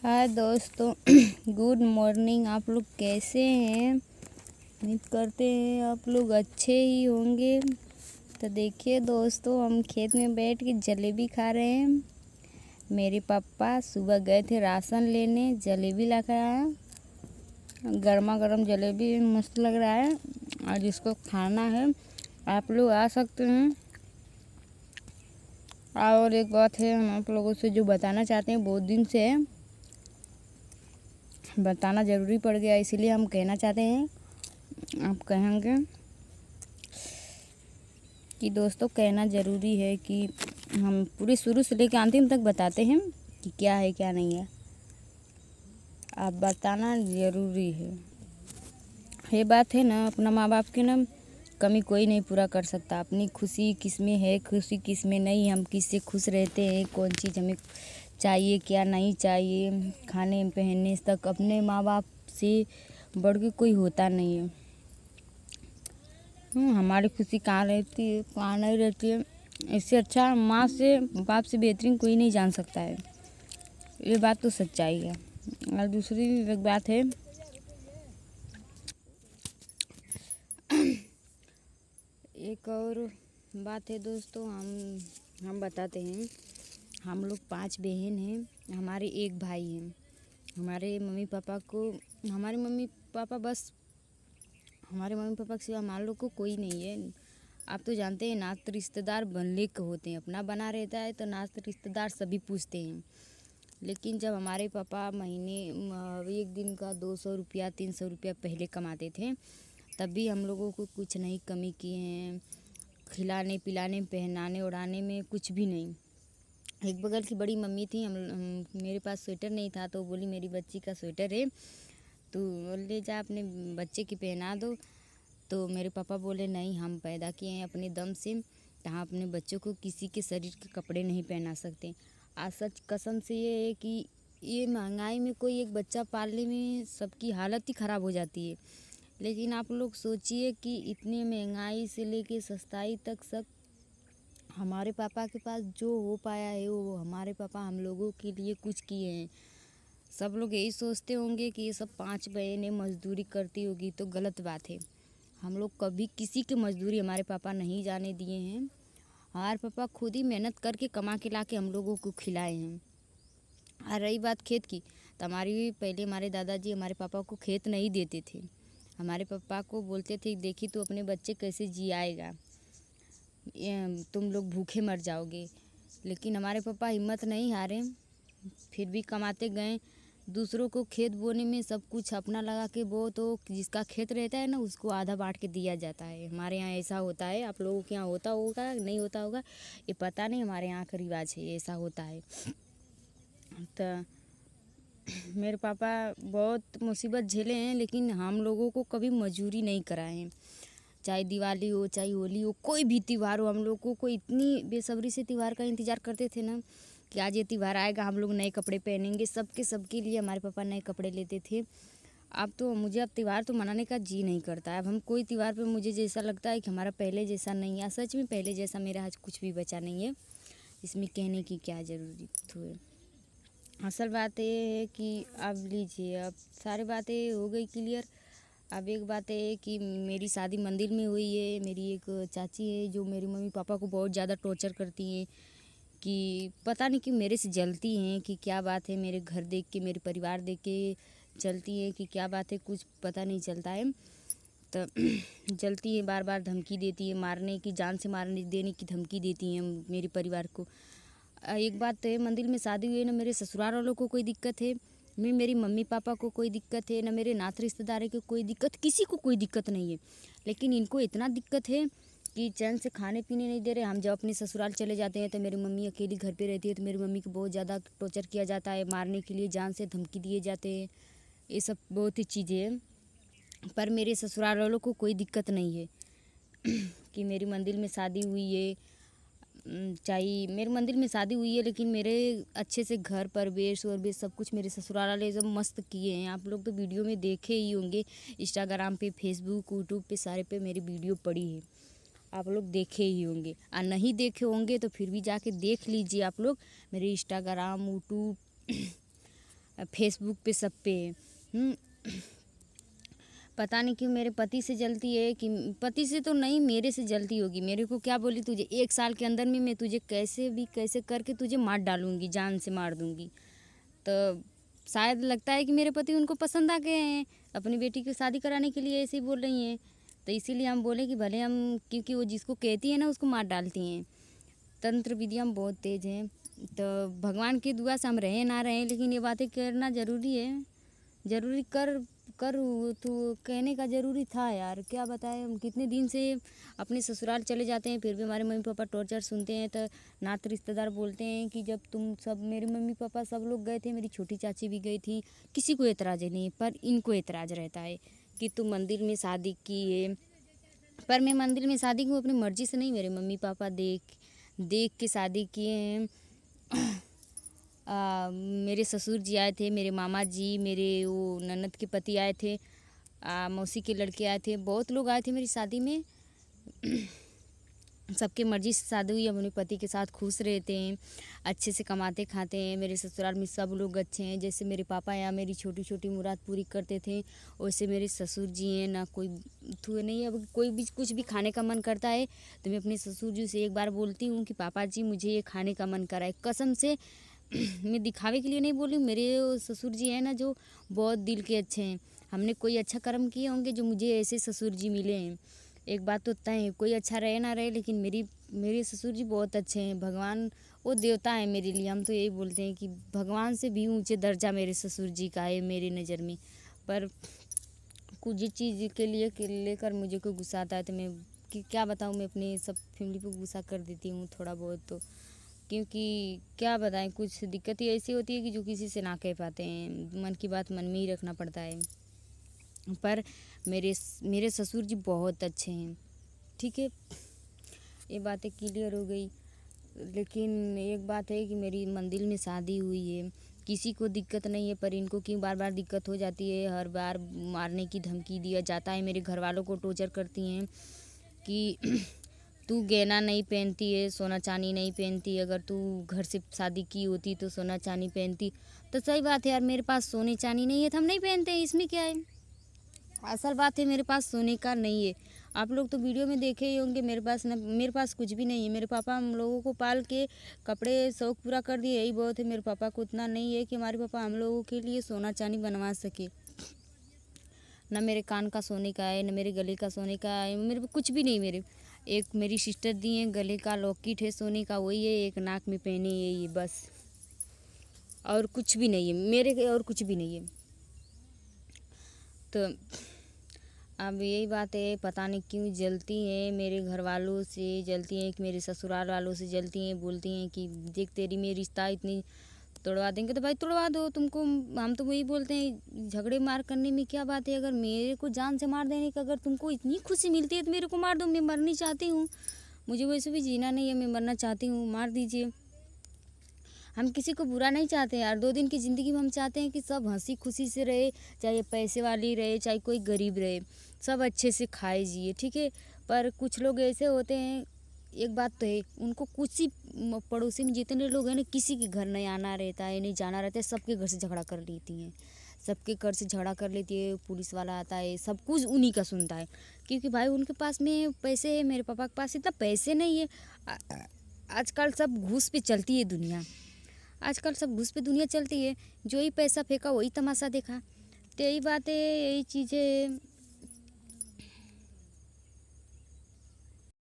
हाय दोस्तों, good morning. आप लोग कैसे हैं? उम्मीद करते हैं आप लोग अच्छे ही होंगे। तो देखिए दोस्तों, हम खेत में बैठ के जलेबी खा रहे हैं। मेरे पापा सुबह गए थे राशन लेने, जलेबी ला कर आया। गर्मा गर्म जलेबी मस्त लग रहा है। और जिसको खाना है आप लोग आ सकते हैं। और एक बात है, हम आप लोगों से जो बताना चाहते हैं, बहुत दिन से है, बताना ज़रूरी पड़ गया, इसीलिए हम कहना चाहते हैं। आप कहेंगे कि दोस्तों कहना ज़रूरी है कि हम पूरे शुरू से लेकर अंतिम तक बताते हैं कि क्या है क्या नहीं है। आप बताना ज़रूरी है। ये बात है ना, अपना माँ बाप की ना कमी कोई नहीं पूरा कर सकता। अपनी खुशी किस में है, खुशी किस में नहीं, हम किससे खुश रहते हैं, कौन चीज़ हमें चाहिए क्या नहीं चाहिए, खाने पहनने तक अपने माँ बाप से बढ़ के कोई होता नहीं है। हमारी खुशी कहाँ रहती है, कहाँ नहीं रहती है, इससे अच्छा माँ से बाप से बेहतरीन कोई नहीं जान सकता है। ये बात तो सच्चाई है। और दूसरी एक बात है, एक और बात है दोस्तों, हम बताते हैं। हम लोग 5 बहन हैं, हमारे एक भाई हैं। हमारे मम्मी पापा के सिवा हमारे लोग को कोई नहीं है। आप तो जानते हैं, नात रिश्तेदार बनले के होते हैं। अपना बना रहता है तो नात रिश्तेदार सभी पूछते हैं। लेकिन जब हमारे पापा महीने एक दिन का 200 रुपया 300 रुपया पहले कमाते थे, तब भी हम लोगों को कुछ नहीं कमी किए हैं। खिलाने पिलाने पहनाने ओढ़ाने में कुछ भी नहीं। एक बगल की बड़ी मम्मी थी, मेरे पास स्वेटर नहीं था तो बोली मेरी बच्ची का स्वेटर है, तो ले जा अपने बच्चे की पहना दो। तो मेरे पापा बोले नहीं, हम पैदा किए हैं अपने दम से, तो हम अपने बच्चों को किसी के शरीर के कपड़े नहीं पहना सकते। आज सच कसम से ये है कि ये महंगाई में कोई एक बच्चा पालने में सबकी हालत ही ख़राब हो जाती है। लेकिन आप लोग सोचिए कि इतनी महंगाई से लेके सस्ताई तक सब हमारे पापा के पास जो हो पाया है, वो हमारे पापा हम लोगों के लिए कुछ किए हैं। सब लोग यही सोचते होंगे कि ये सब 5 बहनें मजदूरी करती होगी, तो गलत बात है। हम लोग कभी किसी की मजदूरी हमारे पापा नहीं जाने दिए हैं। हमारे पापा खुद ही मेहनत करके कमा के ला के हम लोगों को खिलाए हैं। और रही बात खेत की, तो पहले हमारे दादाजी हमारे पापा को खेत नहीं देते थे। हमारे पापा को बोलते थे, देखी तो अपने बच्चे कैसे जियाएगा, तुम लोग भूखे मर जाओगे। लेकिन हमारे पापा हिम्मत नहीं हारे, फिर भी कमाते गए। दूसरों को खेत बोने में सब कुछ अपना लगा के बो, तो जिसका खेत रहता है ना, उसको आधा बांट के दिया जाता है। हमारे यहाँ ऐसा होता है। आप लोगों के यहाँ होता होगा नहीं होता होगा ये पता नहीं, हमारे यहाँ का रिवाज है, ऐसा होता है। तो मेरे पापा बहुत मुसीबत झेले हैं, लेकिन हम लोगों को कभी मजूरी नहीं कराए हैं। चाहे दिवाली हो, चाहे होली हो, कोई भी त्यौहार हो, हम लोगों को इतनी बेसब्री से त्यौहार का इंतज़ार करते थे ना कि आज ये त्यौहार आएगा, हम लोग नए कपड़े पहनेंगे। सबके लिए हमारे पापा नए कपड़े लेते थे। अब त्यौहार तो मनाने का जी नहीं करता है। अब हम कोई त्यौहार पे मुझे जैसा लगता है कि हमारा पहले जैसा नहीं है। सच में पहले जैसा मेरा आज कुछ भी बचा नहीं है। इसमें कहने की क्या ज़रूरत है। असल बात ये है कि अब लीजिए, अब सारी बातें हो गई क्लियर। अब एक बात है कि मेरी शादी मंदिर में हुई है। मेरी एक चाची है जो मेरी मम्मी पापा को बहुत ज़्यादा टॉर्चर करती हैं, कि पता नहीं कि मेरे से जलती हैं कि क्या बात है। मेरे घर देख के, मेरे परिवार देख के जलती है कि क्या बात है, कुछ पता नहीं चलता है। तो जलती है, बार बार धमकी देती है, मारने की, जान से मारने देने की धमकी देती हैं मेरे परिवार को। एक बात है, मंदिर में शादी हुई है ना, मेरे ससुराल वालों को कोई दिक्कत है, न मेरी मम्मी पापा को कोई दिक्कत है, ना मेरे नात रिश्तेदारों को कोई दिक्कत, किसी को कोई दिक्कत नहीं है। लेकिन इनको इतना दिक्कत है कि चैन से खाने पीने नहीं दे रहे। हम जब अपने ससुराल चले जाते हैं तो मेरी मम्मी अकेली घर पे रहती है, तो मेरी मम्मी को बहुत ज़्यादा टॉर्चर किया जाता है, मारने के लिए जान से धमकी दिए जाते हैं। ये सब बहुत ही चीज़ें हैं। पर मेरे ससुराल वालों को कोई दिक्कत नहीं है कि मेरी मंदिर में शादी हुई है। चाहे मेरे मंदिर में शादी हुई है, लेकिन मेरे अच्छे से घर परिवेश और सब कुछ मेरे ससुराल वाले सब मस्त किए हैं। आप लोग तो वीडियो में देखे ही होंगे, इंस्टाग्राम पे, फेसबुक, यूट्यूब पे सारे पे मेरी वीडियो पड़ी है, आप लोग देखे ही होंगे। और नहीं देखे होंगे तो फिर भी जाके देख लीजिए आप लोग, मेरे इंस्टाग्राम, यूट्यूब फेसबुक पे सब पे। पता नहीं क्यों मेरे पति से जलती है, कि पति से तो नहीं, मेरे से जलती होगी। मेरे को क्या बोली, तुझे 1 साल के अंदर में मैं तुझे कैसे भी कैसे करके तुझे मार डालूँगी, जान से मार दूँगी। तो शायद लगता है कि मेरे पति उनको पसंद आ गए हैं, अपनी बेटी की शादी कराने के लिए ऐसे ही बोल रही हैं। तो इसीलिए हम बोले कि भले हम, क्योंकि वो जिसको कहती है ना उसको मार डालती हैं। तंत्र विधियाँ बहुत तेज़ हैं। तो भगवान की दुआ से हम रहें ना रहें, लेकिन ये बातें करना ज़रूरी है। ज़रूरी कर कर तो कहने का ज़रूरी था यार, क्या बताएं। हम कितने दिन से अपने ससुराल चले जाते हैं, फिर भी हमारे मम्मी पापा टॉर्चर सुनते हैं। तो नात रिश्तेदार बोलते हैं कि जब तुम सब, मेरे मम्मी पापा सब लोग गए थे, मेरी छोटी चाची भी गई थी, किसी को एतराज़ नहीं है, पर इनको एतराज़ रहता है कि तुम मंदिर में शादी की है। पर मैं मंदिर में शादी की अपनी मर्ज़ी से नहीं, मेरे मम्मी पापा देख के शादी किए हैं। मेरे ससुर जी आए थे, मेरे मामा जी, मेरे वो ननद के पति आए थे, मौसी के लड़के आए थे, बहुत लोग आए थे मेरी शादी में। सबके मर्ज़ी से शादी हुई। हम अपने पति के साथ खुश रहते हैं, अच्छे से कमाते खाते हैं। मेरे ससुराल में सब लोग अच्छे हैं। जैसे मेरे पापा यहाँ मेरी छोटी छोटी मुराद पूरी करते थे, वैसे मेरे ससुर जी हैं ना, कोई थू नहीं है। अब कोई भी कुछ भी खाने का मन करता है तो मैं अपने ससुर जी से एक बार बोलती हूँ कि पापा जी मुझे ये खाने का मन करा है, कसम से। मैं दिखावे के लिए नहीं बोली। मेरे ससुर जी हैं ना, जो बहुत दिल के अच्छे हैं। हमने कोई अच्छा कर्म किए होंगे जो मुझे ऐसे ससुर जी मिले हैं। एक बात तो तय है, कोई अच्छा रहे ना रहे, लेकिन मेरे ससुर जी बहुत अच्छे हैं। भगवान वो देवता है मेरे लिए। हम तो यही बोलते हैं कि भगवान से भी ऊंचे दर्जा मेरे ससुर जी का है मेरी नज़र में। पर कुछ चीज़ के लिए लेकर मुझे कोई गुस्सा आता है तो मैं क्या बताऊँ, मैं अपने सब फैमिली को गुस्सा कर देती हूँ थोड़ा बहुत। तो क्योंकि क्या बताएं, कुछ दिक्कत ही ऐसी होती है कि जो किसी से ना कह पाते हैं, मन की बात मन में ही रखना पड़ता है। पर मेरे ससुर जी बहुत अच्छे हैं, ठीक है, ये बातें क्लियर हो गई। लेकिन एक बात है कि मेरी मंदिर में शादी हुई है, किसी को दिक्कत नहीं है, पर इनको क्यों बार बार दिक्कत हो जाती है। हर बार मारने की धमकी दिया जाता है, मेरे घर वालों को टॉर्चर करती हैं कि तू गहना नहीं पहनती है, सोना चांदी नहीं पहनती, अगर तू घर से शादी की होती तो सोना चांदी पहनती। तो सही बात है यार, मेरे पास सोने चांदी नहीं है तो हम नहीं पहनते हैं, इसमें क्या है। असल बात है मेरे पास सोने का नहीं है। आप लोग तो वीडियो में देखे ही होंगे, मेरे पास कुछ भी नहीं है। मेरे पापा हम लोगों को पाल के कपड़े शौक पूरा कर दिए, यही बहुत है। मेरे पापा को उतना नहीं है कि हमारे पापा हम लोगों के लिए सोना चांदी बनवा सके। ना मेरे कान का सोने का है, ना मेरे गले का सोने का है, मेरे पे कुछ भी नहीं। एक मेरी सिस्टर दी है, गले का लॉकेट है सोने का, वही है। एक नाक में पहने है ये, बस। और कुछ भी नहीं है मेरे, और कुछ भी नहीं है। तो अब यही बात है, पता नहीं क्यों जलती हैं, मेरे घर वालों से जलती हैं, कि मेरे ससुराल वालों से जलती हैं। बोलती हैं कि देख तेरी में रिश्ता इतनी तोड़वा देंगे, तो भाई तोड़वा दो। तुमको हम तो वही बोलते हैं, झगड़े मार करने में क्या बात है। अगर मेरे को जान से मार देने का अगर तुमको इतनी खुशी मिलती है तो मेरे को मार दो। मैं मरनी चाहती हूँ, मुझे वैसे भी जीना नहीं है, मैं मरना चाहती हूँ, मार दीजिए। हम किसी को बुरा नहीं चाहते यार। 2 दिन की ज़िंदगी में हम चाहते हैं कि सब हंसी खुशी से रहे, चाहे पैसे वाली रहे चाहे कोई गरीब रहे, सब अच्छे से खाए जिए, ठीक है। पर कुछ लोग ऐसे होते हैं, एक बात तो है, उनको कुछ ही पड़ोसी में जितने लोग हैं ना, किसी के घर नहीं आना रहता है, नहीं जाना रहता है, सबके घर से झगड़ा कर लेती हैं। सबके घर से झगड़ा कर लेती है, पुलिस वाला आता है, सब कुछ उन्हीं का सुनता है। क्योंकि भाई उनके पास में पैसे है, मेरे पापा के पास इतना पैसे नहीं है। आजकल सब घूस पे चलती है दुनिया, आजकल सब घूस पे दुनिया चलती है। जो ही पैसा फेंका वही तमाशा देखा। तो यही बात है, यही चीज़ें